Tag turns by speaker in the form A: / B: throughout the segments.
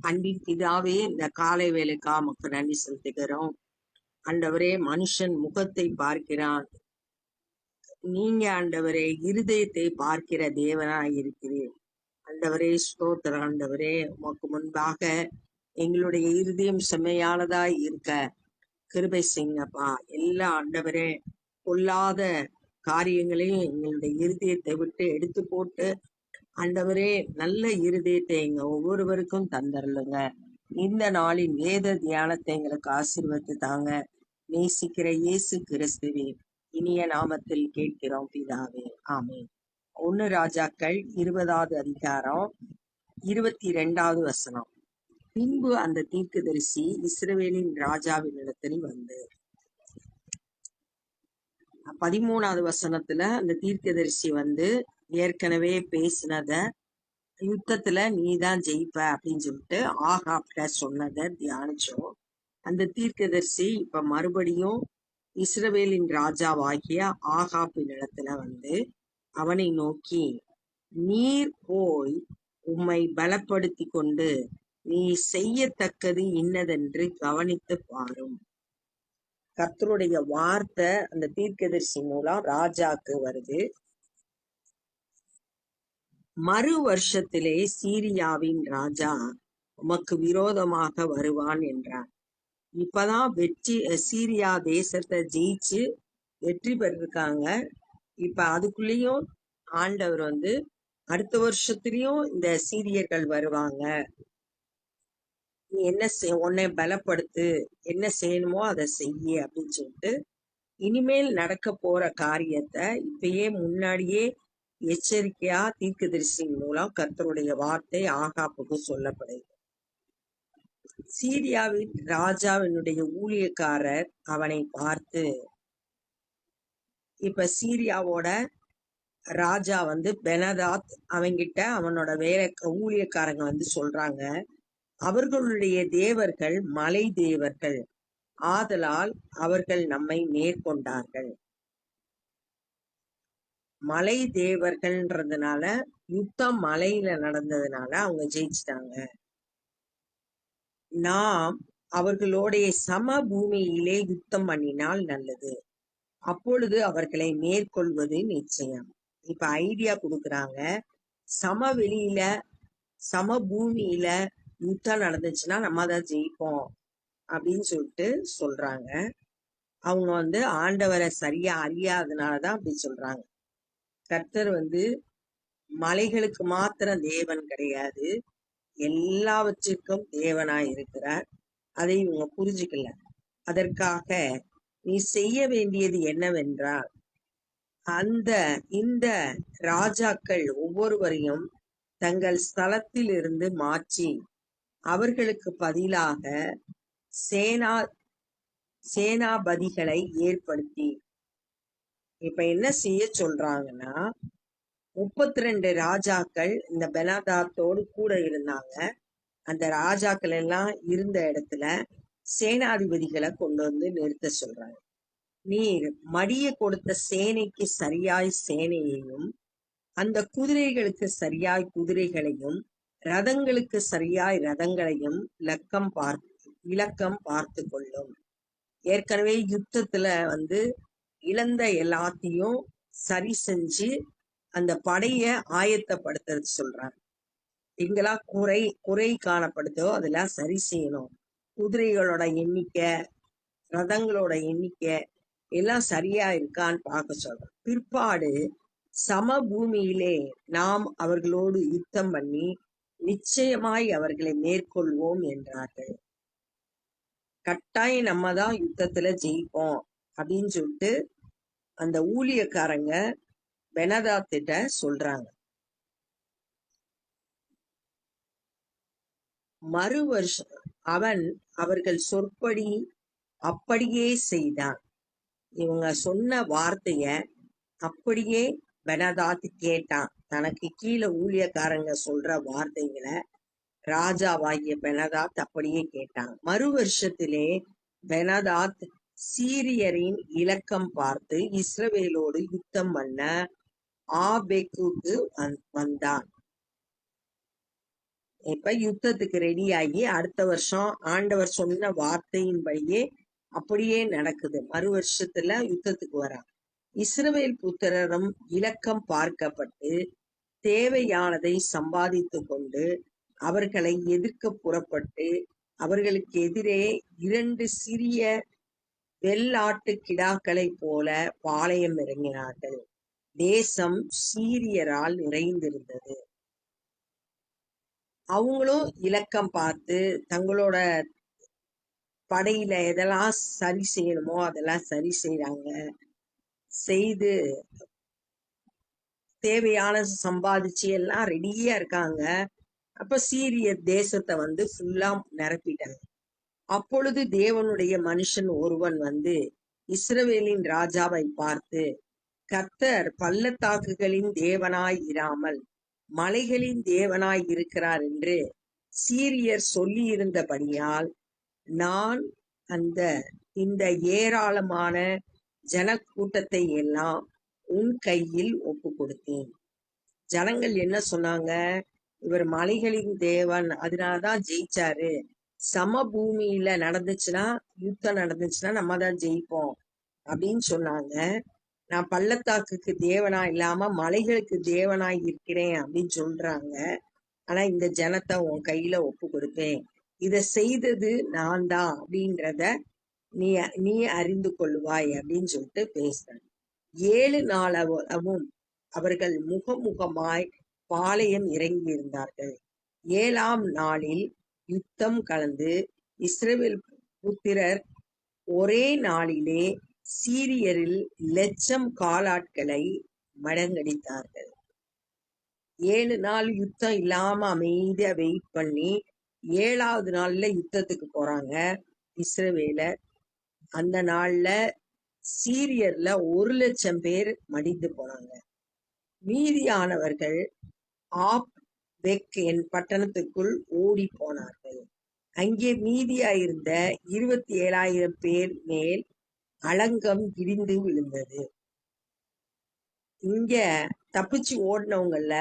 A: அன்பின் பிதாவே, இந்த காலை வேலைக்கா உமக்கு நன்றி செலுத்துகிறோம். ஆண்டவரே, மனுஷன் முகத்தை பார்க்கிறான், நீங்க ஆண்டவரே இருதயத்தை பார்க்கிற தேவனாய் இருக்கிறீர். ஆண்டவரே ஸ்தோத்திரம். ஆண்டவரே, உமக்கு முன்பாக எங்களுடைய இருதயம் செம்மையானதாய் இருக்க கிருபை செய்யுங்கப்பா. எல்லா ஆண்டவரே பொல்லாத காரியங்களையும் எங்களுடைய இருதயத்தை விட்டு எடுத்து போட்டு ஆண்டவரே நல்ல இருதயத்தை எங்க ஒவ்வொருவருக்கும் தந்தரலுங்க. இந்த நாளின் வேத தியானத்தை எங்களுக்கு ஆசீர்வதித்து தாங்க. நேசிக்கிற இயேசு கிறிஸ்துவே இனிய நாமத்தில் கேட்கிறோம் பிதாவே, ஆமென். 1 ராஜாக்கள் 20வது அதிகாரம் 22வது வசனம். பின்பு அந்த தீர்க்கதரிசி இஸ்ரவேலின் ராஜாவின் இடத்தில் வந்து 13வது வசனத்துல அந்த தீர்க்கதரிசி வந்து ஏற்கனவே பேசினத யுத்தத்துல நீதான் ஜெயிப்ப அப்படின்னு சொல்லிட்டு ஆகாப்ட சொன்னதை தியானிச்சோம். அந்த தீர்க்கதரிசி இப்ப மறுபடியும் இஸ்ரவேலின் ராஜாவாகிய ஆகாப்பின் இடத்துல வந்து அவனை நோக்கி, நீர் போய் உம்மை பலப்படுத்தி கொண்டு நீ செய்யத்தக்கது இன்னதென்று கவனித்து பாரும். கர்த்தருடைய வார்த்தை அந்த தீர்க்கதரிசி மூலம் ராஜாக்கு வருது. மறு வருஷத்திலே சீரியாவின் ராஜா உமக்கு விரோதமாக வருவான் என்றார். இப்பதான் சீரியா தேசத்தை ஜெயிச்சு வெற்றி பெற்றிருக்காங்க. இப்ப அதுக்குள்ளேயும் ஆண்டவர் வந்து அடுத்த வருஷத்துலயும் இந்த சீரியர்கள் வருவாங்க, நீ என்ன உன்னை பலப்படுத்து, என்ன செய்யணுமோ அதை செய்ய அப்படின்னு சொல்லிட்டு இனிமேல் நடக்க போற காரியத்தை இப்பயே முன்னாடியே எச்சரிக்கையா தீர்க்கதரிசி மூலம் கர்த்தருடைய வார்த்தை ஆகாப்புக்கு சொல்லப்படுது. சீரியாவின் ராஜாவினுடைய ஊழியக்காரர் அவனை பார்த்து, இப்ப சீரியாவோட ராஜா வந்து பெனதாத் அவங்கிட்ட அவனோட வேற ஊழியக்காரங்க வந்து சொல்றாங்க, அவர்களுடைய தேவர்கள் மலை தேவர்கள், ஆதலால் அவர்கள் நம்மை மேற்கொண்டார்கள். மலை தேவர்கள்ன்றதுனால யுத்தம் மலையில நடந்ததுனால அவங்க ஜெயிச்சிட்டாங்க. நாம் அவர்களுடைய சம பூமியிலே யுத்தம் பண்ணினால் நல்லது, அப்பொழுது அவர்களை மேற்கொள்வது நிச்சயம். இப்ப ஐடியா கொடுக்குறாங்க, சமவெளியில சம பூமியில யுத்தம் நடந்துச்சுன்னா நம்ம தான் ஜெயிப்போம் அப்படின்னு சொல்லிட்டு சொல்றாங்க. அவங்க வந்து ஆண்டவரை சரியா அறியாதனாலதான் அப்படி சொல்றாங்க. கர்த்தர் வந்து மலைகளுக்கு மாத்திரம் தேவன் கிடையாது, எல்லாவற்றிற்கும் தேவனாய் இருக்கிறார். அதை இவங்க புரிஞ்சுக்கல. அதற்காக நீ செய்ய வேண்டியது என்னவென்றால், இந்த ராஜாக்கள் ஒவ்வொருவரையும் தங்கள் ஸ்தலத்தில் இருந்து மாற்றி அவர்களுக்கு பதிலாக சேனாபதிகளை ஏற்படுத்தி, இப்ப என்ன செய்ய சொல்றாங்கன்னா, 32 ராஜாக்கள் இந்த பெனாதாத்தோடு கூட இருந்தாங்க. அந்த ராஜாக்கள் எல்லாம் இருந்த இடத்துல சேனாதிபதிகளை கொண்டு வந்து நிறுத்த சொல்றாங்க. நீர் மடிய கொடுத்த சேனைக்கு சரியாய் சேனையையும், அந்த குதிரைகளுக்கு சரியாய் குதிரைகளையும், ரதங்களுக்கு சரியாய் ரதங்களையும் இலக்கம் பார்த்து கொள்ளும். ஏற்கனவே யுத்தத்துல வந்து இழந்த எல்லாத்தையும் சரி செஞ்சு அந்த படைய ஆயத்தப்படுத்துறது சொல்றாங்க. எங்களா குறை காணப்படுதோ அதெல்லாம் சரி செய்யணும். குதிரைகளோட எண்ணிக்கை, ரதங்களோட எண்ணிக்கை எல்லாம் சரியா இருக்கான்னு பார்க்க சொல்றோம். பிற்பாடு சம பூமியிலே நாம் அவர்களோடு யுத்தம் பண்ணி நிச்சயமாய் அவர்களை மேற்கொள்வோம் என்றார்கள். கட்டாயம் நம்ம தான் யுத்தத்துல ஜெயிப்போம் அப்படின்னு சொல்லிட்டு அந்த ஊழியக்காரங்க பெனதாத்திட்ட சொல்றாங்க. மறு வருஷம் அவன் அவர்கள் சொற்படி அப்படியே செய்தான். இவங்க சொன்ன வார்த்தைய அப்படியே பெனதாத் கேட்டான். தனக்கு கீழே ஊழியக்காரங்க சொல்ற வார்த்தைகளை ராஜாவாகிய பெனதாத் அப்படியே கேட்டான். மறு வருஷத்திலே பெனதாத் சீரியரின் இலக்கம் பார்த்து இஸ்ரவேலோடு யுத்தம் பண்ண ஆபெக்குக்கு வந்தான். இப்ப யுத்தத்துக்கு ரெடி ஆகி அடுத்த வருஷம் ஆண்டவர் சொன்ன வார்த்தையின்படியே அப்படியே நடக்குது. மறு வருஷத்துல யுத்தத்துக்கு வரா. இஸ்ரவேல் புத்திரரும் இலக்கம் பார்க்கப்பட்டு தேவையானதை சம்பாதித்து கொண்டு அவர்களை எதிர்க்க புறப்பட்டு அவர்களுக்கு எதிரே 2 சிறிய வெள்ளாட்டு கிடாக்களைப் போல பாளையம் இறங்கினார்கள். தேசம் சீரியரால் நிறைந்திருந்தது. அவங்களும் இலக்கம் பார்த்து தங்களோட படையில எதெல்லாம் சரி செய்யணுமோ அதெல்லாம் சரி செய்யறாங்க. செய்து தேவையான சம்பாதிச்சு எல்லாம் ரெடியா இருக்காங்க. அப்ப சீரிய தேசத்தை ஃபுல்லா நிரப்பிட்டாங்க. அப்பொழுது தேவனுடைய மனுஷன் ஒருவன் இஸ்ரவேலின் ராஜாவை பார்த்து, கர்த்தர் பள்ளத்தாக்குகளின் தேவனாய் இராமல் மலைகளின் தேவனாய் இருக்கிறார் என்று சீரியர் சொல்லியிருந்தபடியால் நான் இந்த ஏராளமான ஜனக்கூட்டத்தை எல்லாம் உன் கையில் ஒப்பு கொடுத்தேன். ஜனங்கள் என்ன சொன்னாங்க? இவர் மலைகளின் தேவன், அதனாலதான் ஜெயிச்சாரு. சமபூமியில நடந்துச்சுன்னா, யுத்தம் நடந்துச்சுன்னா நம்ம தான் ஜெயிப்போம் அப்படின்னு சொன்னாங்க. நான் பள்ளத்தாக்குக்கு தேவனா இல்லாம மலைகளுக்கு தேவனாய் இருக்கிறேன் அப்படின்னு சொல்றாங்க. ஆனா இந்த ஜனத்தை உன் கையில ஒப்பு கொடுப்பேன். இத செய்தது நான் தான் அப்படின்றத நீ அறிந்து கொள்வாய் அப்படின்னு சொல்லிட்டு பேசுறாங்க. 7 நாளாகவும் அவர்கள் முகமுகமாய் பாளையம் இறங்கி இருந்தார்கள். 7ஆம் நாளில் யுத்தம் கலந்து இஸ்ரவேல் புத்திரர் ஒரே நாளிலே சீரியரில் 1,00,000 காலாட்களை மடங்கடித்தார்கள். 7 நாள் யுத்தம் இல்லாம அமைதியா வெயிட் பண்ணி 7ஆவது நாள்ல யுத்தத்துக்கு போறாங்க இஸ்ரவேலர். அந்த நாள்ல சீரியர்ல 1,00,000 பேர் மடிந்து போனாங்க. மீதியானவர்கள் ஆப் பெக் என் பட்டணத்துக்குள் ஓடி போனார்கள். அங்கே மீதியாயிருந்த 27,000 பேர் மேல் அலங்கம் இடிந்து விழுந்தது. இங்க தப்பிச்சு ஓடினவங்கல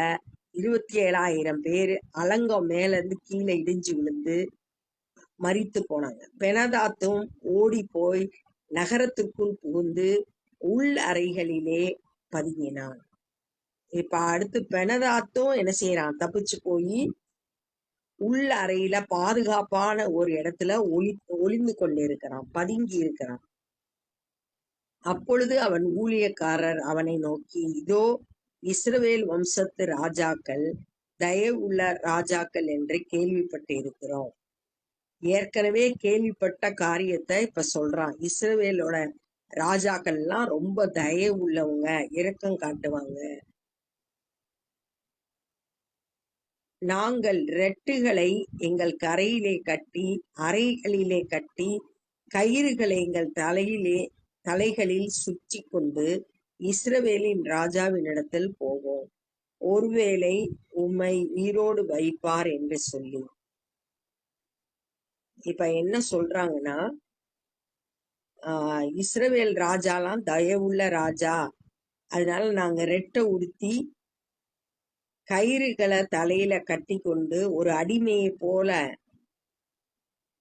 A: 27,000 பேர் அலங்கம் மேல இருந்து கீழே இடிஞ்சு விழுந்து மரித்து போனாங்க. பெனதாத்தும் ஓடி போய் நகரத்துக்குள் புகுந்து உள் அறைகளிலே பதுங்கினான். இப்ப அடுத்து பெனதாத்தும் என்ன செய்யறான்? தப்பிச்சு போய் உள்ள அறையில பாதுகாப்பான ஒரு இடத்துல ஒளிந்து கொண்டிருக்கிறான், பதுங்கி இருக்கிறான். அப்பொழுது அவன் ஊழியக்காரர் அவனை நோக்கி, இதோ இஸ்ரவேல் வம்சத்து ராஜாக்கள் தயவுள்ள ராஜாக்கள் என்று கேள்விப்பட்டு இருக்கிறோம். ஏற்கனவே கேள்விப்பட்ட காரியத்தை இப்ப சொல்றான். இஸ்ரவேலோட ராஜாக்கள் எல்லாம் ரொம்ப தயவு உள்ளவங்க, இரக்கம் காட்டுவாங்க. நாங்கள் ரெட்டுகளை எங்கள் கரையிலே கட்டி அறைகளிலே கட்டி கயிறுகளை எங்கள் தலைகளில் சுற்றி கொண்டு இஸ்ரவேலின் ராஜாவினிடத்தில் போவோம். ஒருவேளை உம்மை உயிரோடு வைப்பார் என்று சொல்லி. இப்ப என்ன சொல்றாங்கன்னா, இஸ்ரவேல் ராஜாலாம் தயவுள்ள ராஜா, அதனால நாங்க ரெட்டை உடுத்தி கயிறுகளை தலையில கட்டி கொண்டு ஒரு அடிமையை போல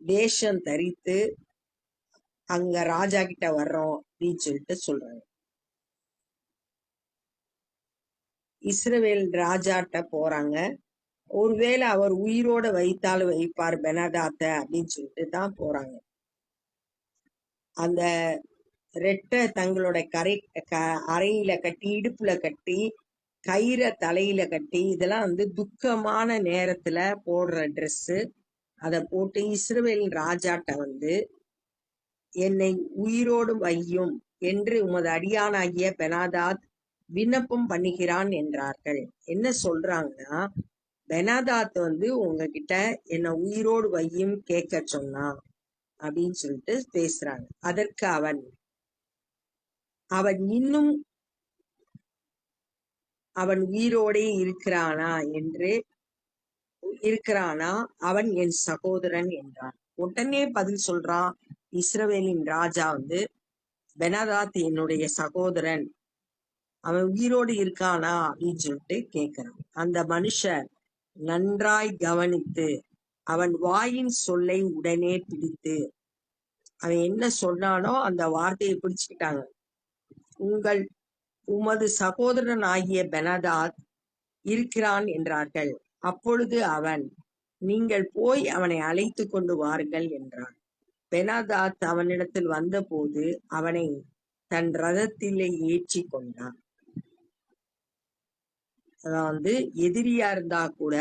A: வேஷம் தரித்து அங்க ராஜா கிட்ட வர்றோம் அப்படின்னு சொல்லிட்டு சொல்றாங்க. இஸ்ரவேல் ராஜாட்ட போறாங்க. ஒருவேளை அவர் உயிரோட வைத்தாலும் வைப்பார் பெனதாத்த அப்படின்னு சொல்லிட்டு தான் போறாங்க. அந்த ரெட்டை தங்களோட அறையில கட்டி இடுப்புல கட்டி கயிறை தலையில கட்டி, இதெல்லாம் துக்கமான நேரத்துல போடுற ட்ரெஸ். அதை போட்டு இஸ்ரவேலின் ராஜாட்ட என்னை உயிரோடு வையும் என்று உமது அடியானாகிய பெனாதாத் விண்ணப்பம் பண்ணுகிறான் என்றார்கள். என்ன சொல்றாங்கன்னா, பெனாதாத் உங்ககிட்ட என்னை உயிரோடு வையும் கேட்க சொன்னான் அப்படின்னு சொல்லிட்டு பேசுறாங்க. அதற்கு அவன் இன்னும் அவன் உயிரோடே இருக்கிறானா? அவன் என் சகோதரன் என்றான். உடனே பதில் சொல்றான் இஸ்ரவேலின் ராஜா, பெனாதாத் என்னுடைய சகோதரன், அவன் உயிரோடு இருக்கானா அப்படின்னு சொல்லிட்டு கேட்கிறான். அந்த மனுஷர் நன்றாய் கவனித்து அவன் வாயின் சொல்லை உடனே பிடித்து, அவன் என்ன சொன்னானோ அந்த வார்த்தையை பிடிச்சுக்கிட்டாங்க. உமது சகோதரன் ஆகிய பெனாதாத் இருக்கிறான் என்றார்கள். அப்பொழுது அவன், நீங்கள் போய் அவனை அழைத்து கொண்டு வாருங்கள் என்றான். பெனாதாத் அவனிடத்தில் வந்தபோது அவனை தன் ரதத்திலே ஏற்றி கொண்டான். அதான் எதிரியா இருந்தா கூட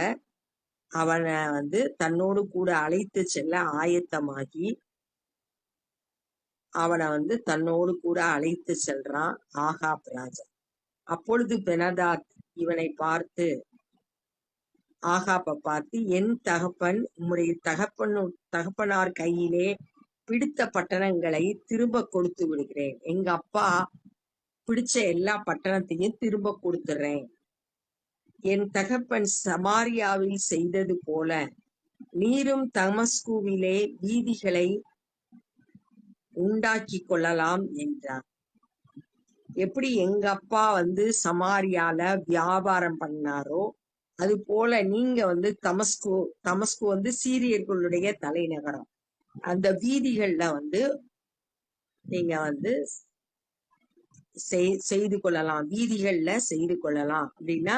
A: அவனை தன்னோடு கூட அழைத்து செல்ல ஆயத்தமாகி அவனை தன்னோடு கூட அழைத்து செல்றான் ஆகாப் ராஜா. அப்பொழுது பெனாதாத் இவனை பார்த்து, ஆகாப்பை பார்த்து, என் தகப்பன் உம்முடைய தகப்பனார் கையிலே பிடித்த பட்டணங்களை திரும்ப கொடுத்து விடுகிறேன். எங்க அப்பா பிடிச்ச எல்லா பட்டணத்தையும் திரும்ப கொடுத்துறேன். என் தகப்பன் சமாரியாவில் செய்தது போல நீரும் தமஸ்குவிலே வீதிகளை உண்டாக்கி கொள்ளலாம் என்றார். எப்படி எங்க அப்பா சமாரியால வியாபாரம் பண்ணாரோ அது போல நீங்க தமஸ்கு சீரியர்களுடைய தலைநகரம். அந்த வீதிகள்ல நீங்க செய்து கொள்ளலாம். வீதிகள்ல செய்து கொள்ளலாம் அப்படின்னா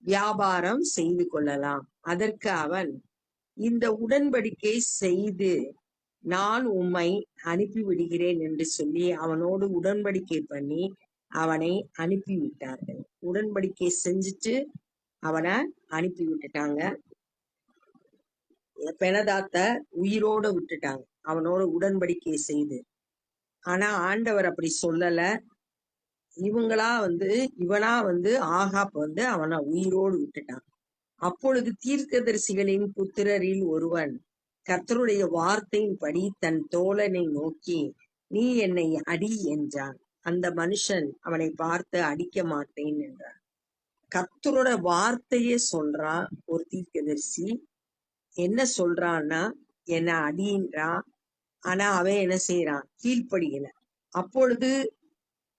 A: வியாபாரம் செய்து கொள்ளலாம். அதற்கு அவன், இந்த உடன்படிக்கை செய்து நான் உம்மை அனுப்பிவிடுகிறேன் என்று சொல்லி அவனோடு உடன்படிக்கை பண்ணி அவனை அனுப்பிவிட்டார்கள். உடன்படிக்கை செஞ்சுட்டு அவனை அனுப்பி விட்டுட்டாங்க. பெனதாத்த உயிரோட விட்டுட்டாங்க அவனோட உடன்படிக்கை செய்து. ஆனா ஆண்டவர் அப்படி சொல்லல. இவனா ஆகாப் அவனை உயிரோடு விட்டுட்டான். அப்பொழுது தீர்க்கதரிசிகளின் புத்திரரில் ஒருவன் கர்த்தருடைய வார்த்தையின்படி தன் தோழனை நோக்கி, நீ என்னை அடி என்றான். அந்த மனுஷன் அவனை பார்த்து, அடிக்க மாட்டேன் என்றான். கர்த்தரோட வார்த்தையே சொல்றான் ஒரு தீர்க்கதரிசி. என்ன சொல்றான்னா, என்ன அடின்றான். ஆனா அவன் என்ன செய்யறான்? கீழ்ப்படியல. அப்பொழுது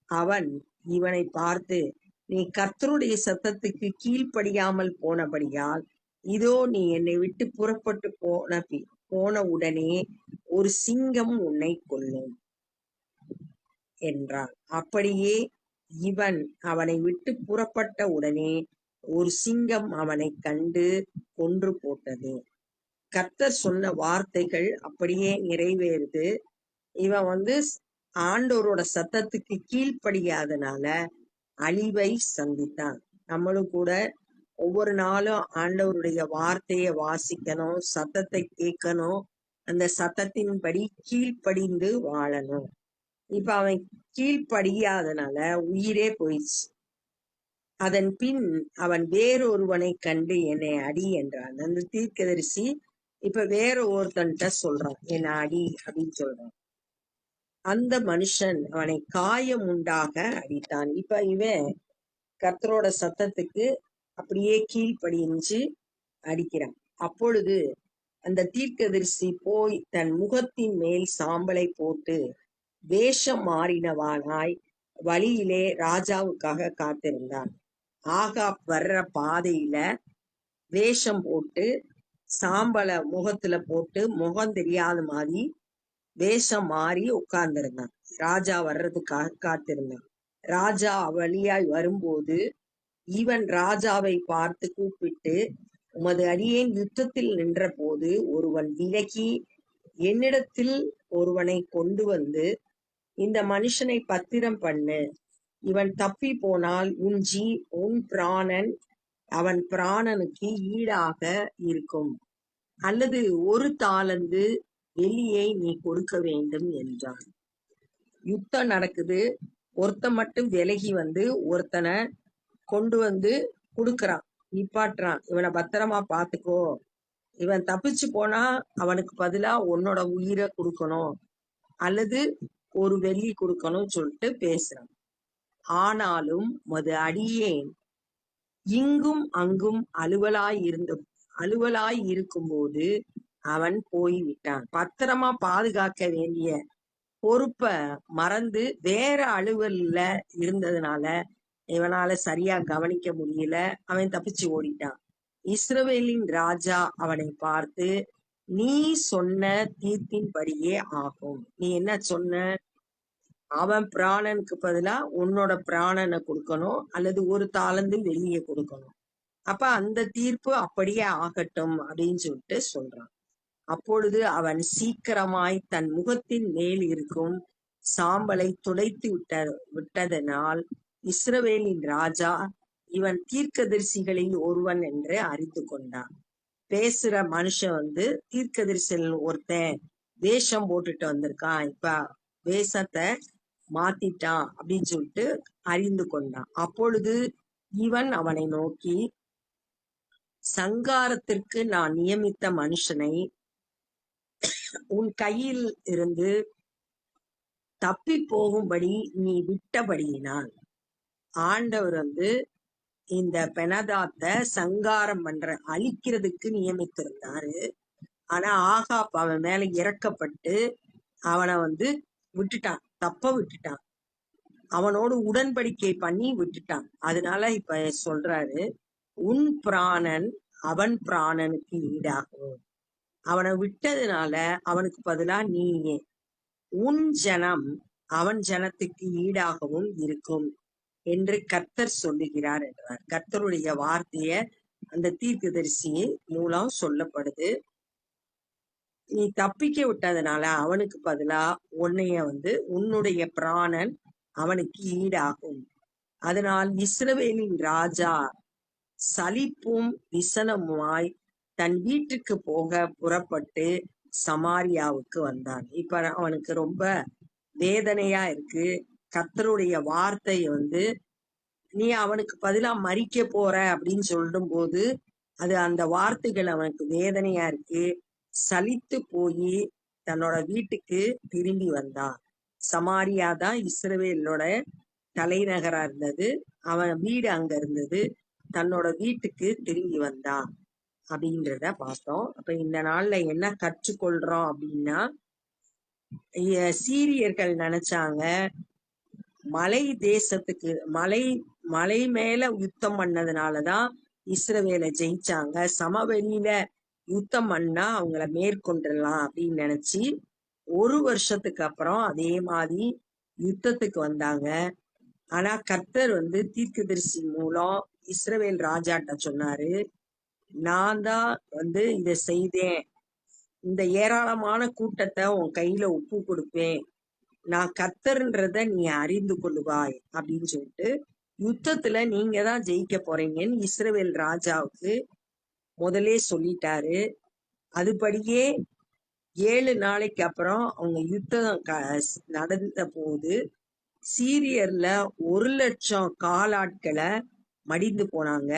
A: அவன் இவனை பார்த்து, நீ கர்த்தருடைய சத்தத்துக்கு கீழ்ப்படியாமல் போனபடியால் இதோ நீ என்னை விட்டு புறப்பட்டு போன உடனே ஒரு சிங்கம் உன்னை கொல்லும் என்றான். அப்படியே இவன் அவனை விட்டு புறப்பட்ட உடனே ஒரு சிங்கம் அவனை கண்டு கொன்று போட்டது. கர்த்தர் சொன்ன வார்த்தைகள் அப்படியே நிறைவேறுது. இவன் ஆண்டவரோட சத்தத்துக்கு கீழ்ப்படியாதனால அழிவை சந்தித்தான். நம்மளும் கூட ஒவ்வொரு நாளும் ஆண்டவருடைய வார்த்தையை வாசிக்கணும், சத்தத்தை கேட்கணும், அந்த சத்தத்தின்படி கீழ்ப்படிந்து வாழணும். இப்ப அவன் கீழ்ப்படியாதனால உயிரே போயிடுச்சு. அதன் பின் அவன் வேறொருவனை கண்டு என்னை அடி என்றான். அந்த தீர்க்கதரிசி இப்ப வேற ஒருத்தன்ட்ட சொல்றான், என்னை அடி அப்படின்னு சொல்றான். அந்த மனுஷன் அவனை காயம் உண்டாக அடித்தான். இப்ப இவன் கர்த்தரோட சத்தத்துக்கு அப்படியே கீழ்ப்படிஞ்சு அடிக்கிறான். அப்பொழுது அந்த தீர்க்கதரிசி போய் தன் முகத்தின் மேல் சாம்பலை போட்டு வேஷம் மாறினவானாய் வழியிலே ராஜாவுக்காக காத்திருந்தான். ஆகாப் வர்ற பாதையில வேஷம் போட்டு சாம்பலை முகத்துல போட்டு முகம் தெரியாத மாதிரி வேஷம் மாறி உட்கார்ந்திருந்தான். ராஜா வர்றதுக்காக காத்திருந்தான். ராஜா வழியாய் வரும்போது இவன் ராஜாவை பார்த்து கூப்பிட்டு, உமது அடியேன் யுத்தத்தில் நின்ற போது ஒருவன் விலகி என்னிடத்தில் ஒருவனை கொண்டு வந்து, இந்த மனுஷனை பத்திரம் பண்ணு, இவன் தப்பி போனால் உன் பிராணன் அவன் பிராணனுக்கு ஈடாக இருக்கும், அல்லது ஒரு தாலந்து வெள்ளியை நீ கொடுக்க வேண்டும் என்றான். யுத்தம் நடக்குது. ஒருத்தன் மட்டும் விலகி ஒருத்தனை கொண்டு கொடுக்கறான், நிப்பாட்டுறான். இவனை பத்திரமா பாத்துக்கோ, இவன் தப்பிச்சு போனா அவனுக்கு பதிலா உன்னோட உயிரை கொடுக்கணும் அல்லது ஒரு வெள்ளி கொடுக்கணும் சொல்லிட்டு பேசுறான். ஆனாலும் மது அடியேன் இங்கும் அங்கும் அலுவலாய் இருக்கும்போது அவன் போய்விட்டான். பத்திரமா பாதுகாக்க வேண்டிய பொறுப்ப மறந்து வேற அலுவல்ல இருந்ததுனால இவனால சரியா கவனிக்க முடியல. அவன் தப்பிச்சு ஓடிட்டான். இஸ்ரவேலின் ராஜா அவனை பார்த்து, நீ சொன்ன தீர்ப்பின்படியே ஆகும். நீ என்ன சொன்ன? அவன் பிராணனுக்கு பதிலா உன்னோட பிராணனை கொடுக்கணும், அல்லது ஒரு தாலந்து வெளியே கொடுக்கணும். அப்ப அந்த தீர்ப்பு அப்படியே ஆகட்டும் அப்படின்னு சொல்லிட்டு சொல்றான். அப்பொழுது அவன் சீக்கிரமாய் தன் முகத்தின் மேல் இருக்கும் சாம்பலை துடைத்து விட்டதனால் இஸ்ரவேலின் ராஜா இவன் தீர்க்கதரிசிகளில் ஒருவன் என்று அறிந்து கொண்டான். பேசுற மனுஷன் தீர்க்கதரிசிகள் ஒருத்தன் வேஷம் போட்டுட்டு வந்திருக்கான், இப்ப வேஷத்தை மாத்திட்டான் அப்படின்னு சொல்லிட்டு அறிந்து கொண்டான். அப்பொழுது இவன் அவனை நோக்கி, சங்காரத்திற்கு நான் நியமித்த மனுஷனை உன் கையில் இருந்து தப்பி போகும்படி நீ விட்டபடியினால் ஆண்டவர் இந்த பெனதாத்த சங்காரம் பண்ற அழிக்கிறதுக்கு நியமித்திருந்தாரு. ஆனா ஆகாப் அவன் மேல இறக்கப்பட்டு அவனை விட்டுட்டான், தப்ப விட்டுட்டான், அவனோடு உடன்படிக்கை பண்ணி விட்டுட்டான். அதனால இப்ப சொல்றாரு, உன் பிராணன் அவன் பிராணனுக்கு ஈடாகும். அவனை விட்டதுனால அவனுக்கு பதிலா நீயே, உன் ஜனம் அவன் ஜனத்துக்கு ஈடாகவும் இருக்கும் என்று கர்த்தர் சொல்லுகிறார் என்றார். கர்த்தருடைய வார்த்தைய அந்த தீர்க்கதரிசி மூலம் சொல்லப்படுது. நீ தப்பிக்க விட்டதுனால அவனுக்கு பதிலா உன்னைய உன்னுடைய பிராணன் அவனுக்கு ஈடாகும். அதனால் இஸ்ரவேலின் ராஜா சலிப்பும் விசனமாய் தன் வீட்டுக்கு போக புறப்பட்டு சமாரியாவுக்கு வந்தான். இப்ப அவனுக்கு ரொம்ப வேதனையா இருக்கு. கர்த்தருடைய வார்த்தை நீ அவனுக்கு பதிலா மறிக்க போற அப்படின்னு சொல்லும் போது அது அந்த வார்த்தைகள் அவனுக்கு வேதனையா இருக்கு. சலித்து போய் தன்னோட வீட்டுக்கு திரும்பி வந்தான். சமாரியா தான் இஸ்ரவேலோட தலைநகரா இருந்தது. அவன் வீடு அங்க இருந்தது. தன்னோட வீட்டுக்கு திரும்பி வந்தான் அப்படின்றத பார்த்தோம். அப்ப இந்த நாள்ல என்ன கற்றுக்கொள்றோம் அப்படின்னா, சீரியர்கள் நினைச்சாங்க மலை தேசத்துக்கு மலை மேல யுத்தம் பண்ணதுனாலதான் இஸ்ரவேலை ஜெயிச்சாங்க, சமவெளியில யுத்தம் பண்ணா அவங்கள மேற்கொண்டுடலாம் அப்படின்னு நினைச்சு 1 வருஷத்துக்கு அப்புறம் அதே மாதிரி யுத்தத்துக்கு வந்தாங்க. ஆனா கர்த்தர் தீர்க்கதரிசி மூலம் இஸ்ரவேல் ராஜாட்ட சொன்னாரு, நான் தான் இதை செய்தேன், இந்த ஏராளமான கூட்டத்தை உன் கையில ஒப்பு கொடுப்பேன், நான் கர்த்தர்ன்றத நீ அறிந்து கொள்ளுவாய் அப்படின்னு சொல்லிட்டு யுத்தத்துல நீங்க தான் ஜெயிக்க போறீங்கன்னு இஸ்ரவேல் ராஜாவுக்கு முதலே சொல்லிட்டாரு. அதுபடியே 7 நாளைக்கு அப்புறம் அவங்க யுத்தம் நடந்த போது சீரியர்ல 1,00,000 காலாட்களை மடிந்து போனாங்க.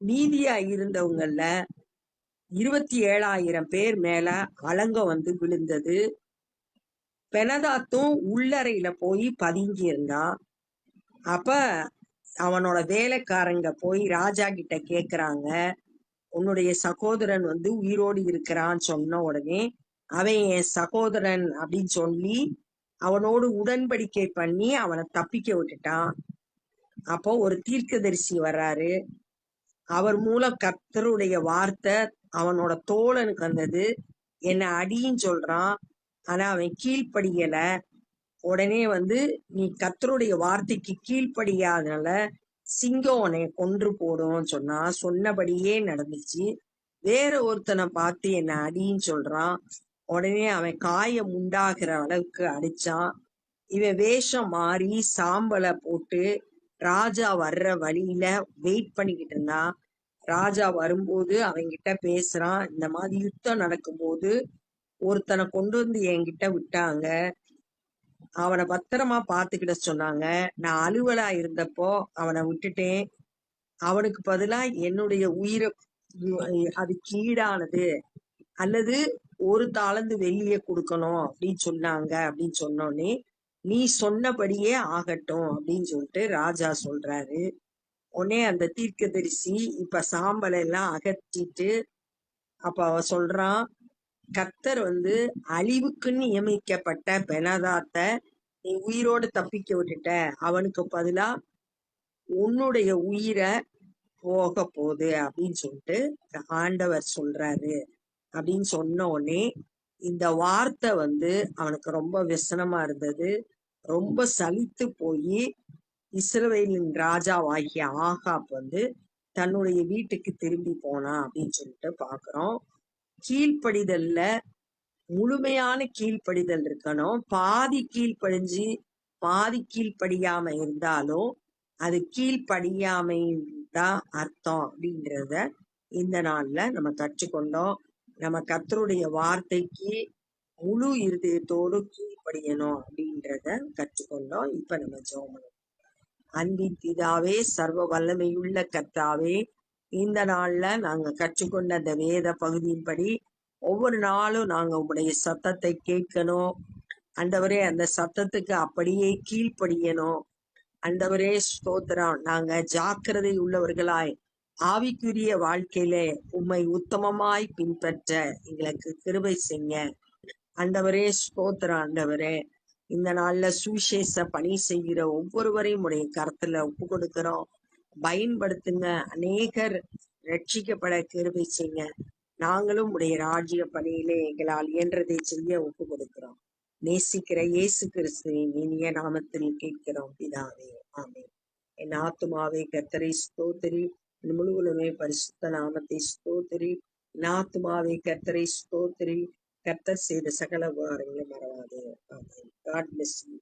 A: மீதியா இருந்தவங்கல 27,000 பேர் மேல அலங்கம் விழுந்தது. பெனதாத்தும் உள்ளறையில போய் பதுங்கி இருந்தான். அப்ப அவனோட வேலைக்காரங்க போய் ராஜா கிட்ட கேக்குறாங்க, உன்னுடைய சகோதரன் உயிரோடு இருக்கிறான்னு சொன்ன உடனே அவன் என் சகோதரன் அப்படின்னு சொல்லி அவனோடு உடன்படிக்கை பண்ணி அவனை தப்பிக்க விட்டுட்டான். அப்போ ஒரு தீர்க்கதரிசி வர்றாரு. அவர் மூலம் கர்த்தருடைய வார்த்தை அவனோட தோழனுக்கு வந்தது. என்னை அடின்னு சொல்றான், ஆனா அவன் கீழ்ப்படியல. உடனே நீ கர்த்தருடைய வார்த்தைக்கு கீழ்ப்படியாதனால சிங்கம் உன்னை கொன்று போடும் சொன்னா. சொன்னபடியே நடந்துச்சு. வேற ஒருத்தனை பார்த்து என்னை அடின்னு சொல்றான். உடனே அவன் காயம் உண்டாகிற அளவுக்கு அடிச்சான். இவன் வேஷம் மாறி சாம்பலை போட்டு ராஜா வர்ற வழியில வெயிட் பண்ணிக்கிட்டு இருந்தான். ராஜா வரும்போது அவன்கிட்ட பேசுறான், இந்த மாதிரி யுத்தம் நடக்கும்போது ஒருத்தனை கொண்டு என்கிட்ட விட்டாங்க, அவனை பத்திரமா பாத்துக்கிட சொன்னாங்க. நான் அலுவலா இருந்தப்போ அவனை விட்டுட்டேன். அவனுக்கு பதிலா என்னுடைய உயிரை அது கீழானது அல்லது ஒரு தாளந்து வெளியே கொடுக்கணும் அப்படின்னு சொன்னாங்க அப்படின்னு சொன்னோடனே, நீ சொன்னபடியே ஆகட்டும் அப்படின்னு சொல்லிட்டு ராஜா சொல்றாரு. உடனே அந்த தீர்க்கதரிசி இப்ப சாம்பலை எல்லாம் அகற்றிட்டு அப்ப அவ சொல்றான், கர்த்தர் அழிவுக்குன்னு நியமிக்கப்பட்ட பெனதாத்த நீ உயிரோடு தப்பிக்க விட்டுட்ட, அவனுக்கு பதிலா உன்னுடைய உயிரை போக போகுது அப்படின்னு சொல்லிட்டு ஆண்டவர் சொல்றாரு அப்படின்னு சொன்ன உடனே இந்த வார்த்தை அவனுக்கு ரொம்ப விசனமா இருந்தது. ரொம்ப சலித்து போய் இஸ்ரவேலின் ராஜாவாகிய ஆகாப் தன்னுடைய வீட்டுக்கு திரும்பி போனான் அப்படின்னு சொல்லிட்டு பாக்குறோம். கீழ்ப்படிதல்ல முழுமையான கீழ்ப்படிதல் இருக்கணும். பாதி கீழ்ப்படிஞ்சு பாதி கீழ்ப்படியாம இருந்தாலும் அது கீழ்ப்படியாமை தான் அர்த்தம் அப்படின்றத இந்த நாள்ல நம்ம கற்றுக்கொண்டோம். நம்ம கர்த்தருடைய வார்த்தைக்கு முழு இருதயத்தோடு கீழ்ப்படியணும் அப்படின்றத கற்றுக்கொண்டோம். இப்ப நம்ம ஜெபம் பண்ணுவோம். அன்பின் பிதாவே, சர்வ வல்லமையுள்ள கர்த்தாவே, இந்த நாள்ல நாங்க கற்றுக்கொண்ட அந்த வேத பகுதியின்படி ஒவ்வொரு நாளும் நாங்க உங்களுடைய சத்தத்தை கேட்கணும். ஆண்டவரே, அந்த சத்தத்துக்கு அப்படியே கீழ்ப்படியணும். ஆண்டவரே ஸ்தோத்திரம். நாங்க ஜாக்கிரதை உள்ளவர்களாய் ஆவிக்குரிய வாழ்க்கையிலே உம்மை உத்தமமாய் பின்பற்ற எங்களுக்கு கிருபை செய்யுங்க. ஆண்டவரே ஸ்தோத்திரம். ஆண்டவரே, இந்த நாள்ல சுவிசேஷ பணி செய்கிற ஒவ்வொருவரையும் உடைய கரத்துல ஒப்பு கொடுக்கிறோம். பயன்படுத்துங்க. அநேகர் ரட்சிக்கப்பட கிருபை செய்யுங்க. நாங்களும் உடைய ராஜ்ய பணியிலே எங்களால் இயன்றதை செய்ய ஒப்பு கொடுக்கிறோம். நேசிக்கிற இயேசு கிறிஸ்துவின் இனிய நாமத்தில் கேட்கிறோம் பிதாவே, ஆமென். என் ஆத்துமாவே கர்த்தரை ஸ்தோத்திரி, என் முழுவதுமே பரிசுத்த நாமத்தை ஸ்தோத்திரி. என் ஆத்துமாவே கர்த்தரை ஸ்தோத்திரி, கர்த்தர் செய்த சகல உபகாரங்களும் மறவாதே. ஆமென். God bless you.